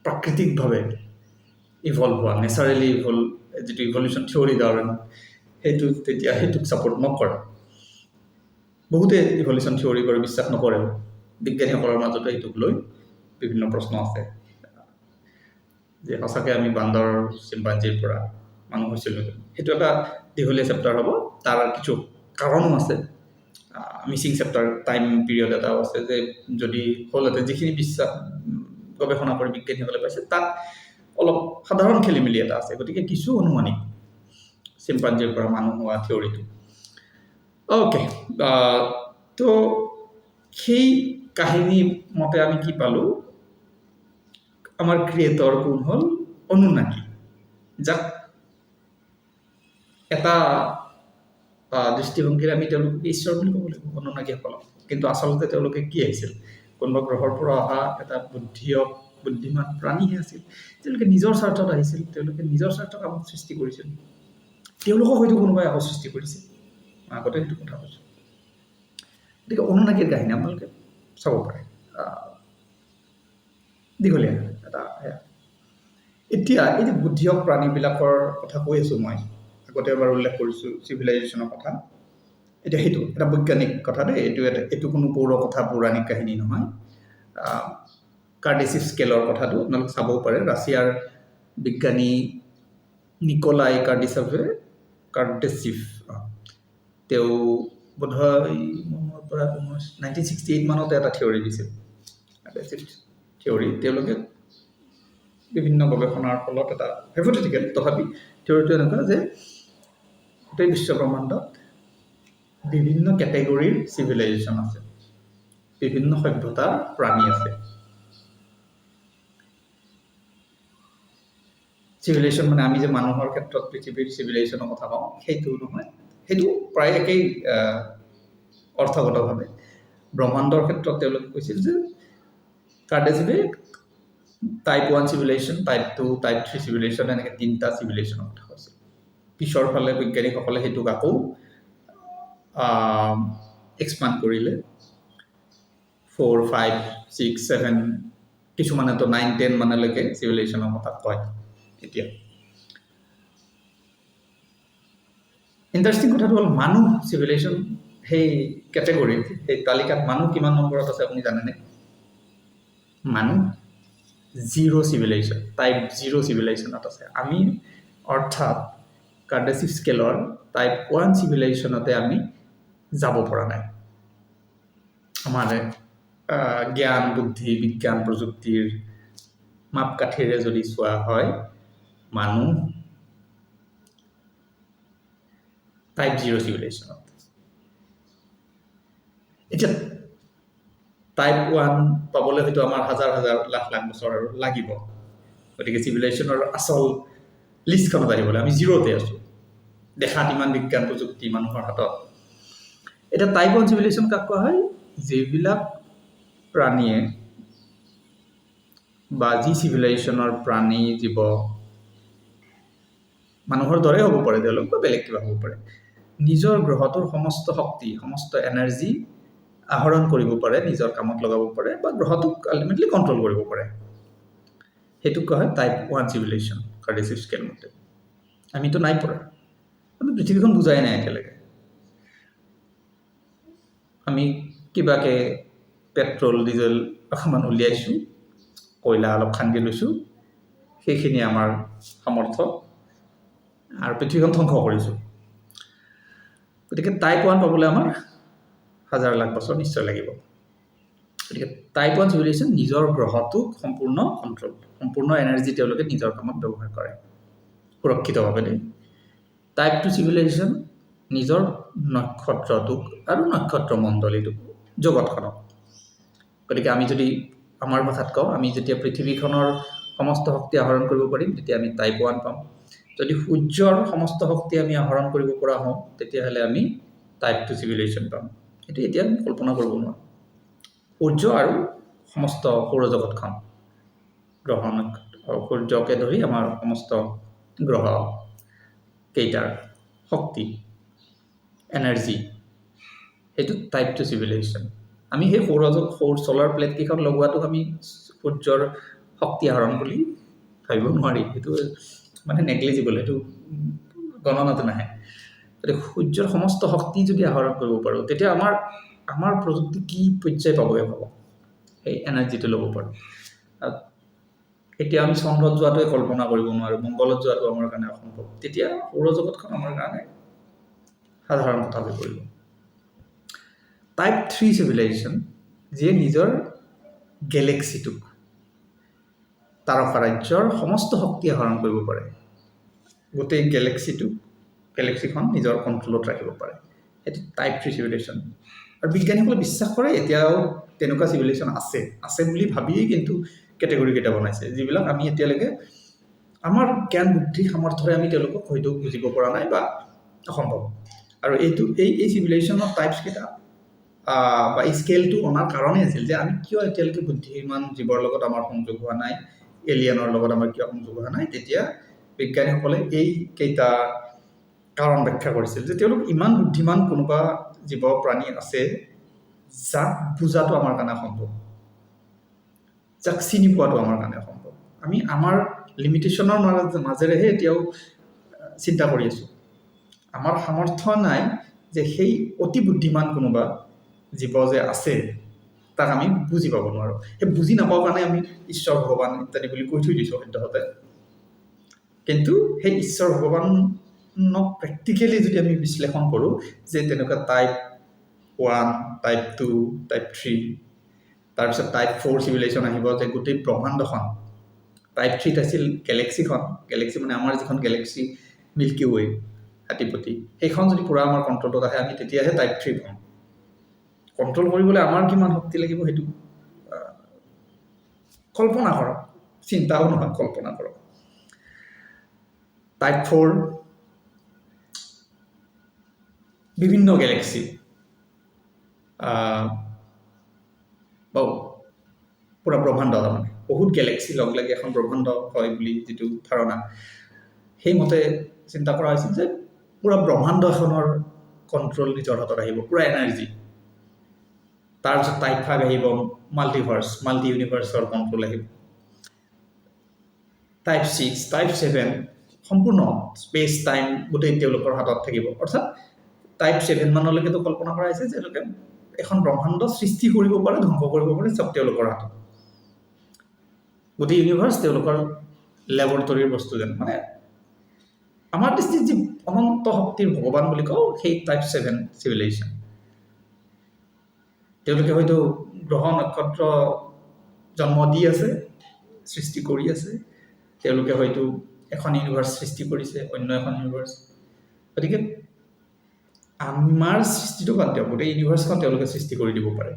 প্ৰাকৃতিকভাৱে ইভলভ হোৱা, নেচাৰেলি যিটো ইভলিউশ্যন থিয়ৰী ডাৰউইন, সেইটোক ছাপৰ্ট নকৰে। বহুতে ইভলিউশ্যন থিয়ৰী কৰি বিশ্বাস নকৰে। বিজ্ঞানীসকলৰ মাজতো এইটোক লৈ বিভিন্ন প্ৰশ্ন আছে যে সঁচাকৈ আমি বান্দৰ চিম্পাঞ্জীৰ পৰা মানুহ হৈছিলোঁ। সেইটো এটা দীঘলীয়া চেপ্টাৰ হ'ব, তাৰ কিছু কাৰণো আছে, মিচিং চেপ্টাৰ টাইম পিৰিয়ড এটাও আছে, যে যদি হ'লহেঁতেন যিখিনি বিশ্বাস গৱেষণা কৰি বিজ্ঞানীসকলে পাইছে তাত অলপ সাধাৰণ খেলি মেলি এটা আছে। গতিকে কিছু অনুমানিক চিম্পাঞ্জীৰ পৰা মানুহ হোৱা থিয়ৰীটো। অ'কে, তো সেই কাহিনী মতে আমি কি পালোঁ, আমাৰ ক্ৰিয়েটৰ কোন হ'ল অনুনাকি, যাক এটা দৃষ্টিভংগীৰে আমি তেওঁলোকে ঈশ্বৰ বুলি ক'ব লাগিব, অনুনাকিসকলক। কিন্তু আচলতে তেওঁলোকে কি আহিছিল, কোনোবা গ্ৰহৰ পৰা অহা এটা বুদ্ধিমান প্ৰাণীহে আছিল। তেওঁলোকে নিজৰ স্বাৰ্থত আহিছিল, তেওঁলোকে নিজৰ স্বাৰ্থত আমাক সৃষ্টি কৰিছিল। তেওঁলোকক হয়তো কোনোবাই আকৌ সৃষ্টি কৰিছিল, আগতে সেইটো কথা কৈছোঁ। গতিকে অনুনাকিৰ কাহিনী আপোনালোকে চাব পাৰে, দীঘলীয়া এটা। এতিয়া এই যে বুদ্ধিয়ক প্ৰাণীবিলাকৰ কথা কৈ আছোঁ, মই আগতে এবাৰ উল্লেখ কৰিছোঁ চিভিলাইজেশ্যনৰ কথা। এতিয়া সেইটো এটা বৈজ্ঞানিক কথা দেই, এইটো কোনো পৌৰ কথা, পৌৰাণিক কাহিনী নহয়। কাৰ্ডেচিভ স্কেলৰ কথাটো আপোনালোকে চাবও পাৰে। ৰাছিয়াৰ বিজ্ঞানী নিকলাই কাৰ্ডেচিভ, তেওঁ বোধহয় মোৰ পৰা 1968 মানতে এটা থিয়ৰী দিছিল, কাৰ্ডেচিভ থিয়ৰী। তেওঁলোকে বিভিন্ন গৱেষণাৰ ফলত এটা হাইপথেটিকেল, তথাপি থিয়ৰীটো এনেকুৱা যে গোটেই বিশ্ব ব্ৰহ্মাণ্ডত বিভিন্ন কেটেগৰীৰ চিভিলাইজেশ্যন আছে, বিভিন্ন সভ্যতাৰ প্ৰাণী আছে। চিভিলাইজেশ্যন মানে আমি যে মানুহৰ ক্ষেত্ৰত পৃথিৱীৰ চিভিলাইজেশ্যনৰ কথা কওঁ, সেইটো নহয়, সেইটো প্ৰায় একেই অৰ্থগতভাৱে। ব্ৰহ্মাণ্ডৰ ক্ষেত্ৰত তেওঁলোকে কৈছিল যে কাৰ্ডেচিভে type 1 civilization, type 2, type 3 civilization, এনেকৈ 3টা চিভিলাইজেশ্যনৰ কথা কৈছিল। পিছৰ ফালে বৈজ্ঞানিকসকলে সেইটোক আকৌ এক্সপাণ্ড কৰিলে, 4, 5, 6, 7, কিছুমানেতো 9, 10 মানলৈকে চিভিলাইজেশ্যনৰ কথা কয়। এতিয়া ইণ্টাৰেষ্টিং কথাটো হ'ল, মানুহ চিভিলাইজেশ্যন সেই কেটেগৰীত, সেই তালিকাত মানুহ কিমান নম্বৰত আছে আপুনি জানেনে? মানুহ 0 চিভিলাইজেশ্যন, টাইপ 0 চিভিলাইজেশ্যনত আছে। আমি অৰ্থাৎ কাৰ্ডেচিভ স্কেলৰ টাইপ 1 চিভিলাইজেশ্যনতে আমি যাব পৰা নাই। আমাৰ জ্ঞান, বুদ্ধি, বিজ্ঞান, প্ৰযুক্তিৰ মাপকাঠিৰে যদি চোৱা হয়, মানুহ টাইপ 0 চিভিলাইজেশ্যনত। এতিয়া টাইপ 1 পাবলৈ হয়তো আমাৰ হাজাৰ হাজাৰ লাখ লাখ বছৰ আৰু লাগিব। গতিকে চিভিলাইজেশ্যনৰ আচল লিষ্টখনত আহিবলৈ আমি 0তে আছোঁ, দেখাত ইমান বিজ্ঞান প্ৰযুক্তি মানুহৰ হাতত। এতিয়া টাইপ 1 চিভিলাইজেশ্যন কাক কোৱা হয়? যিবিলাক প্ৰাণীয়ে বা যি চিভিলাইজেশ্যনৰ প্ৰাণী, জীৱ মানুহৰ দৰে হ'ব পাৰে, তেওঁলোক বা বেলেগ কিবা হ'ব পাৰে, নিজৰ গ্ৰহটোৰ সমস্ত শক্তি, সমস্ত এনাৰ্জি আহৰণ কৰিব পাৰে, নিজৰ কামত লগাব পাৰে, বা গ্ৰহটোক আল্টিমেটলি কণ্ট্ৰল কৰিব পাৰে। সেইটোক কোৱা হয় টাইপ 1 চিভিলাইজেশ্যন কাৰ্ডেচিভ স্কেল মতে। আমিতো নাই পৰা, আমি পৃথিৱীখন বুজাই নাই একেলগে। আমি কিবাকে পেট্ৰল, ডিজেল অকণমান উলিয়াইছোঁ, কয়লা অলপ খান্দি লৈছোঁ, সেইখিনি আমাৰ সামৰ্থ্য, আৰু পৃথিৱীখন ধ্বংস কৰিছোঁ। গতিকে টাইপ 1 পাবলৈ আমাৰ হাজাৰ লাখ বছৰ নিশ্চয় লাগিব। গতিকে টাইপ 1 চিভিলাইজেশ্যন নিজৰ গ্ৰহটোক সম্পূৰ্ণ কণ্ট্ৰল, সম্পূৰ্ণ এনাৰ্জি তেওঁলোকে নিজৰ কামত ব্যৱহাৰ কৰে সুৰক্ষিতভাৱে দেই। টাইপ 2 চিভিলাইজেশ্যন নিজৰ নক্ষত্ৰটোক আৰু নক্ষত্ৰ মণ্ডলীটোক, জগতখনক। গতিকে আমি যদি আমাৰ ভাষাত কওঁ, আমি যেতিয়া পৃথিৱীখনৰ সমস্ত শক্তি আহৰণ কৰিব পাৰিম তেতিয়া আমি টাইপ 1 পাম। যদি সূৰ্যৰ সমস্ত শক্তি আমি আহৰণ কৰিব পৰা হওঁ তেতিয়াহ'লে আমি টাইপ 2 চিভিলাইজেশ্যন পাম। সেইটো এতিয়া আমি কল্পনা কৰিব নোৱাৰোঁ। সূৰ্য আৰু সমস্ত সৌৰজগতখন, গ্ৰহ সূৰ্যকে ধৰি আমাৰ সমস্ত গ্ৰহ কেইটাৰ শক্তি, এনাৰ্জি, সেইটো টাইপ 2 চিভিলাইজেশ্যন। আমি সেই ছ'লাৰ প্লেটকেইখন লগোৱাটোক আমি সূৰ্যৰ শক্তি আহৰণ বুলি ভাবিব নোৱাৰি, সেইটো মানে নেগলিজিবল, সেইটো গণনাতে নাহে। গতিকে সূৰ্যৰ সমস্ত শক্তি যদি আহৰণ কৰিব পাৰোঁ তেতিয়া আমাৰ প্ৰযুক্তি কি পৰ্যায় পাবগৈ পাব, সেই এনাৰ্জিটো ল'ব পাৰোঁ। এতিয়া আমি চন্দ্ৰত যোৱাটোৱে কল্পনা কৰিব নোৱাৰোঁ, মংগলত যোৱাটো আমাৰ কাৰণে অসম্ভৱ, তেতিয়া সৌৰজগতখন আমাৰ কাৰণে সাধাৰণ কথা হৈ পৰিব। টাইপ 3 চিভিলাইজেশ্যন যিয়ে নিজৰ গেলেক্সিটোক, তাৰকাৰাজ্যৰ সমস্ত শক্তি আহৰণ কৰিব পাৰে, গোটেই গেলেক্সিখন নিজৰ কণ্ট্ৰলত ৰাখিব পাৰে, সেইটো টাইপ 3 চিভিলাইজেশ্যন। আৰু বিজ্ঞানীসকলে বিশ্বাস কৰে এতিয়াও তেনেকুৱা চিভিলাইজেশ্যন আছে বুলি ভাবিয়েই কিন্তু কেটেগৰীকেইটা বনাইছে, যিবিলাক আমি এতিয়ালৈকে আমাৰ জ্ঞান বুদ্ধি সামৰ্থ্যৰে আমি তেওঁলোকক হয়তো বুজিব পৰা নাই বা অসম্ভৱ। আৰু এই চিভিলাইজেশ্যনৰ টাইপছকেইটা বা এই স্কেলটো অনাৰ কাৰণেই আছিল যে আমি কিয় এতিয়ালৈকে বুদ্ধিমান জীৱৰ লগত আমাৰ সংযোগ হোৱা নাই, এলিয়েনৰ লগত আমাৰ কিয় সংযোগ হোৱা নাই। তেতিয়া বিজ্ঞানীসকলে এই কেইটা কাৰণ ব্যাখ্যা কৰিছিল যে তেওঁলোক ইমান বুদ্ধিমান কোনোবা জীৱ প্ৰাণী আছে যাক বুজাটো আমাৰ কাৰণে সম্ভৱ, যাক চিনি পোৱাটো আমাৰ কাৰণে সম্ভৱ। আমি আমাৰ লিমিটেশ্যনৰ মাজেৰেহে এতিয়াও চিন্তা কৰি আছোঁ। আমাৰ সামৰ্থ্য নাই যে সেই অতি বুদ্ধিমান কোনোবা জীৱ যে আছে তাক আমি বুজি পাব নোৱাৰোঁ। সেই বুজি নাপাওঁ কাৰণে আমি ঈশ্বৰ ভগৱান ইত্যাদি বুলি কৈ থৈ দিছোঁ সদ্যহতে। কিন্তু সেই ঈশ্বৰ ভগৱানক প্ৰেক্টিকেলি যদি আমি বিশ্লেষণ কৰোঁ যে তেনেকুৱা টাইপ 1, টাইপ 2, টাইপ 3, তাৰপিছত টাইপ 4 চিভিলাইজেশ্যন আহিব যে গোটেই ব্ৰহ্মাণ্ডখন, টাইপ 3 আছিল গেলেক্সি মানে আমাৰ যিখন গেলেক্সি মিল্কি ৱে হাতীপতি, সেইখন যদি পূৰা আমাৰ কণ্ট্ৰলত আহে আমি তেতিয়াহে টাইপ 3 পাম। কণ্ট্ৰল কৰিবলৈ আমাৰ কিমান শক্তি লাগিব সেইটো কল্পনা কৰক, চিন্তাও নহয়, কল্পনা কৰক। টাইপ 4 বিভিন্ন গেলেক্সি পুৰা ব্ৰহ্মাণ্ড, তাৰমানে বহুত গেলেক্সি লগ লাগি এখন ব্ৰহ্মাণ্ড হয় বুলি যিটো ধাৰণা, সেইমতে চিন্তা কৰা হৈছিল যে পুৰা ব্ৰহ্মাণ্ড এখনৰ কণ্ট্ৰল নিজৰ হাতত আহিব, পুৰা এনাৰ্জি। তাৰপিছত টাইপ 5 আহিব মাল্টি ইউনিভাৰ্ছৰ কণ্ট্ৰল আহিব। টাইপ 6, টাইপ 7 সম্পূৰ্ণ স্পেচ টাইম গোটেই তেওঁলোকৰ হাতত থাকিব। অৰ্থাৎ টাইপ 7 মানলৈকেতো কল্পনা কৰা হৈছে যে তেওঁলোকে এখন ব্ৰহ্মাণ্ড সৃষ্টি কৰিব পাৰে, ধ্বংস কৰিব পাৰে, চব তেওঁলোকৰ হাতত। গোটেই ইউনিভাৰ্ছ তেওঁলোকৰ লেবৰেটৰীৰ বস্তু যেন। মানে আমাৰ দৃষ্টিত যি অনন্ত শক্তিৰ ভগৱান বুলি কওঁ সেই টাইপ 7 চিভিলাইজেশ্যন। তেওঁলোকে হয়তো গ্ৰহ নক্ষত্ৰ জন্ম দি আছে, সৃষ্টি কৰি আছে, তেওঁলোকে হয়তো এখন ইউনিভাৰ্ছ সৃষ্টি কৰিছে, অন্য এখন ইউনিভাৰ্ছ। গতিকে আমাৰ সৃষ্টিটো বাদ দিয়ক, গোটেই ইউনিভাৰ্ছখন তেওঁলোকে সৃষ্টি কৰি দিব পাৰে,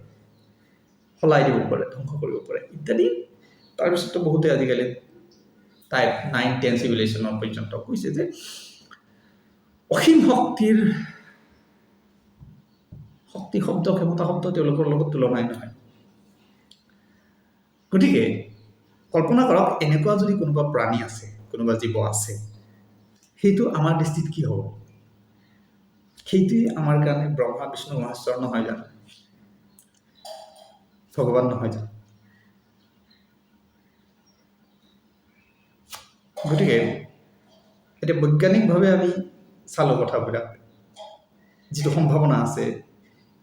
সলাই দিব পাৰে, ধ্বংস কৰিব পাৰে ইত্যাদি। তাৰপিছতো বহুতে আজিকালি টাইপ 9, 10 চিভিলাইজেশ্যনৰ পৰ্যন্ত কৈছে যে অসীম শক্তি শব্দ, ক্ষমতা শব্দ তেওঁলোকৰ লগত তুলনাই নহয়। গতিকে কল্পনা কৰক এনেকুৱা যদি কোনোবা প্ৰাণী আছে, কোনোবা জীৱ আছে, সেইটো আমাৰ দৃষ্টিত কি হ'ব? সেইটোৱে আমাৰ কাৰণে ব্ৰহ্মা বিষ্ণু মহেশ্বৰ নহয় জানো? ভগৱান নহয় জানো? গতিকে এতিয়া বৈজ্ঞানিকভাৱে আমি চালোঁ কথাবিলাক, যিটো সম্ভাৱনা আছে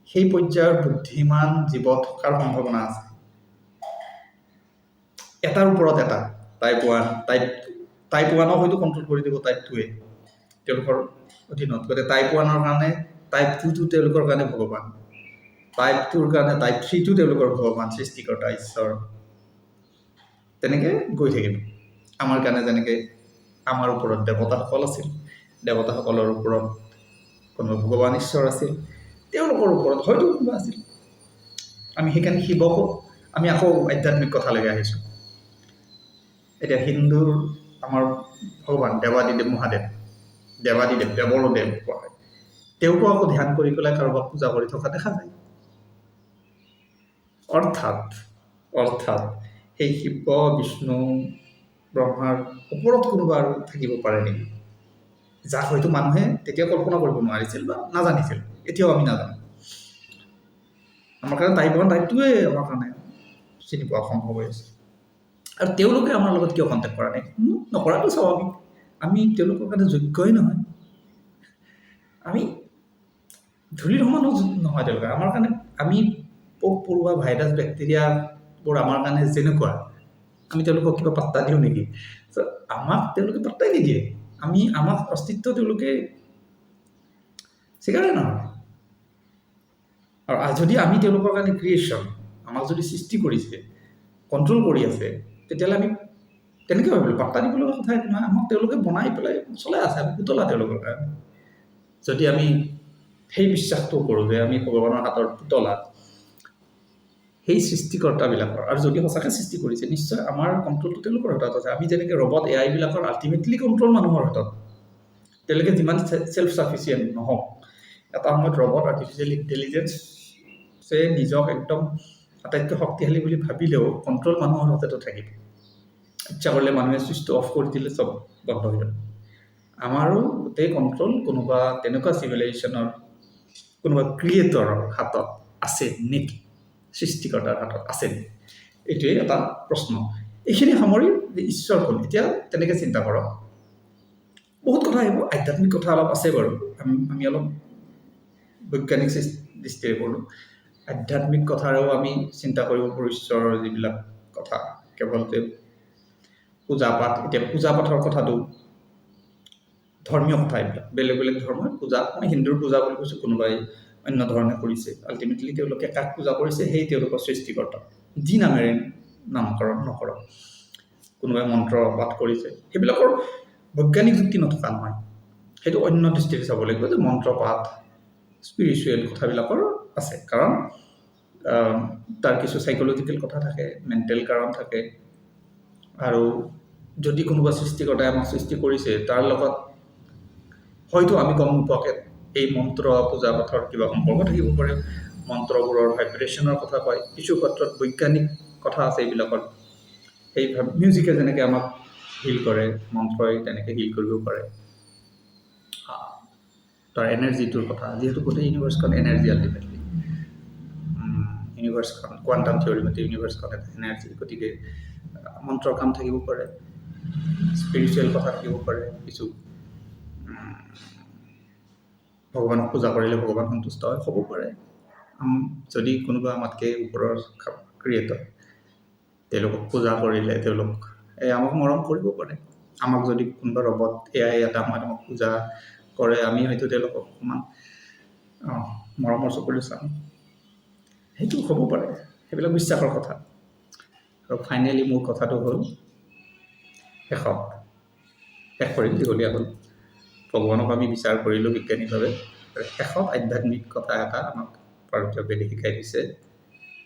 সেই পৰ্যায়ৰ বুদ্ধিমান জীৱ থকাৰ সম্ভাৱনা আছে। এটাৰ ওপৰত এটা, টাইপ 1, টাইপ 1ক হয়তো কণ্ট্ৰল কৰি দিব টাইপ 2ৱে তেওঁলোকৰ অধীনত। গতিকে টাইপ 1ৰ কাৰণে টাইপ 2টো তেওঁলোকৰ কাৰণে ভগৱান। টাইপ 2ৰ কাৰণে টাইপ 3টো তেওঁলোকৰ ভগৱান সৃষ্টিকৰ্তা ঈশ্বৰ তেনেকৈ গৈ থাকিব। আমাৰ কাৰণে যেনেকৈ আমাৰ ওপৰত দেৱতাসকল আছিল, দেৱতাসকলৰ ওপৰত কোনোবা ভগৱান ঈশ্বৰ আছিল, তেওঁলোকৰ ওপৰত হয়তো কোনোবা আছিল। আমি সেইকাৰণে শিৱকো আমি আকৌ আধ্যাত্মিক কথালৈকে আহিছোঁ। এতিয়া হিন্দুৰ আমাৰ ভগৱান দেৱাদিদেৱ মহাদেৱ, দেৱাদিদেৱ দেৱৰো দেৱ কোৱা হয়, তেওঁকো আকৌ ধ্যান কৰি পেলাই কাৰোবাক পূজা কৰি থকা দেখা যায়। অৰ্থাৎ সেই শিৱ বিষ্ণু ব্ৰহ্মাৰ ওপৰত কোনোবা আৰু থাকিব পাৰে নেকি, যাক হয়তো মানুহে তেতিয়া কল্পনা কৰিব নোৱাৰিছিল বা নাজানিছিল, এতিয়াও আমি নাজানো। আমাৰ কাৰণে টাইপ 1 টাইপ 2ৱে আমাৰ কাৰণে চিনি পোৱা সম্ভৱ হৈ আছে। আৰু তেওঁলোকে আমাৰ লগত কিয় কণ্টেক্ট কৰা নাই? নকৰাটো স্বাভাৱিক। আমি তেওঁলোকৰ কাৰণে যোগ্যই নহয়। আমি ধূলিৰ সমানো নহয় তেওঁলোকে আমাৰ কাৰণে। আমি পোক পৰুৱা ভাইৰাছ বেক্টেৰিয়াবোৰ আমাৰ কাৰণে যেনেকুৱা, আমি তেওঁলোকক কিবা পাত্তা দিওঁ নেকি? আমাক তেওঁলোকে পাত্তাই নিদিয়ে। আমাক অস্তিত্ব তেওঁলোকে স্বীকাৰেই নহয়। আৰু যদি আমি তেওঁলোকৰ কাৰণে ক্ৰিয়েশ্যন, আমাক যদি সৃষ্টি কৰিছে, কণ্ট্ৰল কৰি আছে, তেতিয়াহ'লে আমি তেনেকৈ ভাবিলোঁ পাত্তা দিব লগা কথা একো নহয়। আমাক তেওঁলোকে বনাই পেলাই চলাই আছে, আমি পুতলা তেওঁলোকৰ কাৰণে। যদি আমি সেই বিশ্বাসটো কৰোঁ যে আমি ভগৱানৰ হাতৰ পুতলা, সেই সৃষ্টিকৰ্তাবিলাকৰ, আৰু যদি সঁচাকৈ সৃষ্টি কৰিছে, নিশ্চয় আমাৰ কণ্ট্ৰলটো তেওঁলোকৰ হাতত আছে। আমি যেনেকৈ ৰবট AI-বিলাকৰ আল্টিমেটলি কণ্ট্ৰল মানুহৰ হাতত। তেওঁলোকে যিমান ছেল্ফ ছাফিচিয়েণ্ট নহওক, এটা সময়ত ৰবট আৰ্টিফিচিয়েল ইণ্টেলিজেঞ্চে নিজক একদম আটাইতকৈ শক্তিশালী বুলি ভাবিলেও কণ্ট্ৰল মানুহৰ হাততো থাকিব। ইচ্ছা কৰিলে মানুহে ছুইচটো অফ কৰি দিলে চব বন্ধ হৈ যাব। আমাৰো গোটেই কণ্ট্ৰল কোনোবা তেনেকুৱা চিভিলাইজেশ্যনৰ কোনোবা ক্ৰিয়েটৰৰ হাতত আছে নেকি, সৃষ্টিকৰ্তাৰ হাতত আছে নেকি? এইটোৱেই এটা প্ৰশ্ন। এইখিনি সামৰি যে ঈশ্বৰ কোন, এতিয়া তেনেকৈ চিন্তা কৰক। বহুত কথা আহিব, আধ্যাত্মিক কথা অলপ আছে বাৰু, আমি অলপ বৈজ্ঞানিক দৃষ্টিৰে কৰোঁ। আধ্যাত্মিক কথাৰেও আমি চিন্তা কৰিব পাৰোঁ ঈশ্বৰৰ যিবিলাক কথা, কেৱল যে পূজা পাঠ। এতিয়া পূজা পাঠৰ কথাটো ধৰ্মীয় কথা, এইবিলাক বেলেগ বেলেগ ধৰ্মৰ পূজা। মই হিন্দুৰ পূজা বুলি কৈছোঁ, কোনোবাই অন্য ধৰণে কৰিছে। আল্টিমেটলি তেওঁলোকে কাক পূজা কৰিছে, সেই তেওঁলোকৰ সৃষ্টিকৰ্তা, যি নামেৰে নামকৰণ নকৰক। কোনোবাই মন্ত্ৰ পাঠ কৰিছে, সেইবিলাকৰ বৈজ্ঞানিক যুক্তি নথকা নহয়। সেইটো অন্য দৃষ্টিৰে চাব লাগিব যে মন্ত্ৰ পাঠ স্পিৰিচুৱেল কথাবিলাকৰ আছে, কাৰণ তাৰ কিছু চাইক'লজিকেল কথা থাকে, মেণ্টেল কাৰণ থাকে। আৰু যদি কোনোবা সৃষ্টিকৰ্তাই আমাক সৃষ্টি কৰিছে, তাৰ লগত হয়তো আমি গম নোপোৱাকৈ এই মন্ত্ৰ পূজা পাঠৰ কিবা সম্পৰ্ক থাকিব পাৰে। মন্ত্ৰবোৰৰ ভাইব্ৰেশ্যনৰ কথা কয়, কিছু ক্ষেত্ৰত বৈজ্ঞানিক কথা আছে এইবিলাকত। সেই মিউজিকে যেনেকৈ আমাক হিল কৰে, মন্ত্ৰই তেনেকৈ হিল কৰিব পাৰে। তাৰ এনাৰ্জিটোৰ কথা, যিহেতু গোটেই ইউনিভাৰ্ছখন এনাৰ্জি, আল্টিমেটলি ইউনিভাৰ্ছখন কোৱাণ্টাম থিয়ৰী মতে ইউনিভাৰ্ছখন এটা এনাৰ্জি। গতিকে মন্ত্ৰৰ কাম থাকিব পাৰে, স্পিৰিচুৱেল কথা থাকিব পাৰে, কিছু ভগৱানক পূজা কৰিলে ভগৱান সন্তুষ্ট হয় হ'ব পাৰে। যদি কোনোবা আমাতকৈ ওপৰৰ ক্ৰিয়েটৰ, তেওঁলোকক পূজা কৰিলে তেওঁলোক আমাক মৰম কৰিব পাৰে। আমাক যদি কোনোবা ৰবট AI এটা আমাক পূজা কৰে, আমি হয়তো তেওঁলোকক অকণমান মৰমৰ চকুৰে চাম, সেইটো হ'ব পাৰে। সেইবিলাক বিশ্বাসৰ কথা। আৰু ফাইনেলি মোৰ কথাটো হ'ল, শেষ কৰিম, দীঘলীয়া হ'ল। ভগৱানক আমি বিচাৰ কৰিলোঁ বিজ্ঞানিকভাৱে। শেষত আধ্যাত্মিক কথা এটা আমাক ভাৰতীয় বেদে শিকাই দিছে,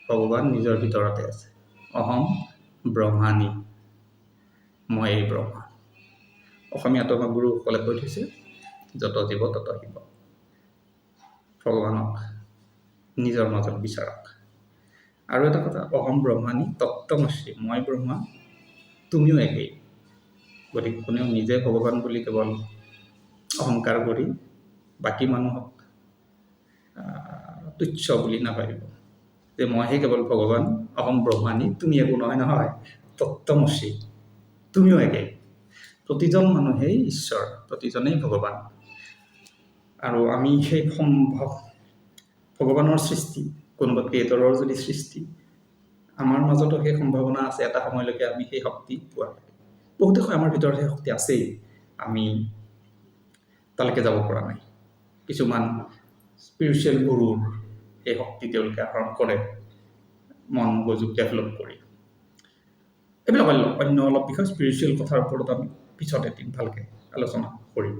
ভগৱান নিজৰ ভিতৰতে আছে। অহম ব্ৰহ্মাণি, মই এই ব্ৰহ্মা। অসমীয়াতো আমাক গুৰুসকলে কৈ থৈছে, যত জীৱ তত শিৱ। ভগৱানক নিজৰ মাজত বিচাৰক। আৰু এটা কথা, অহম ব্ৰহ্মাণি তত্ত্বমসি, মই ব্ৰহ্মা তুমিও একেই। গতিকে কোনেও নিজে ভগৱান বুলি কেৱল অহংকাৰ কৰি বাকী মানুহক তুচ্ছ বুলি নাভাবিব যে মইহে কেৱল ভগৱান, অহম ব্ৰহ্মাণি, তুমি একো নহয়, তত্ত্বমসি, তুমিও একেই। প্ৰতিজন মানুহেই ঈশ্বৰ, প্ৰতিজনেই ভগৱান। আৰু আমি সেই ভগৱানৰ সৃষ্টি, কোনোবা ক্ৰিয়েটৰৰ যদি সৃষ্টি, আমাৰ মাজতো সেই সম্ভাৱনা আছে এটা সময়লৈকে আমি সেই শক্তি পোৱা। বহুতে কয় আমাৰ ভিতৰত সেই শক্তি আছেই, আমি তালৈকে যাব পৰা নাই। কিছুমান স্পিৰিচুৱেল গুৰুৰ এই শক্তি তেওঁলোকে আহৰণ কৰে মন মগজু ডেভেলপ কৰি। এইবিলাক অন্য অলপ বিষয় স্পিৰিচুৱেল কথাৰ ওপৰত আমি পিছত এদিন ভালকৈ আলোচনা কৰিম।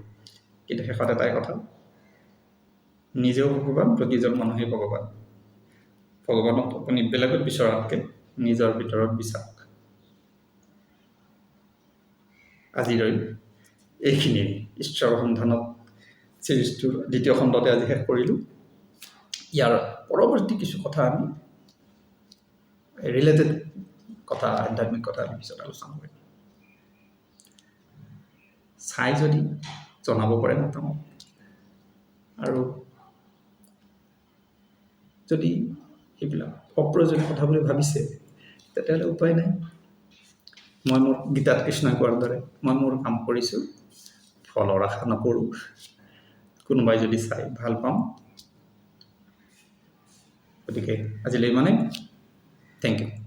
কিন্তু শেষত এটাই কথা, নিজেও ভগৱান, প্ৰতিজন মানুহেই ভগৱান। ভগৱানক আপুনি বেলেগত বিচৰাতকৈ নিজৰ ভিতৰত বিচাৰক। আজিলৈ এইখিনিয়ে ঈশ্বৰৰ সন্ধানত চিৰিজটোৰ 2য় খণ্ডতে আজি শেষ কৰিলোঁ। ইয়াৰ পৰৱৰ্তী কিছু কথা আমি ৰিলেটেড কথা, আধ্যাত্মিক কথা আমি পিছত আলোচনা কৰিম। চাই যদি জনাব পাৰে মতামত, আৰু যদি এইবিলাক অপ্ৰয়োজনীয় কথা বুলি ভাবিছে তেতিয়াহ'লে উপায় নাই। মই মোৰ গীতাত কৃষ্ণই কোৱাৰ দৰে মই মোৰ কাম কৰিছোঁ, ফলৰ আশা নকৰোঁ। কোনোবাই যদি চাই ভাল পাম। গতিকে আজিলৈ ইমানেই। Thank U.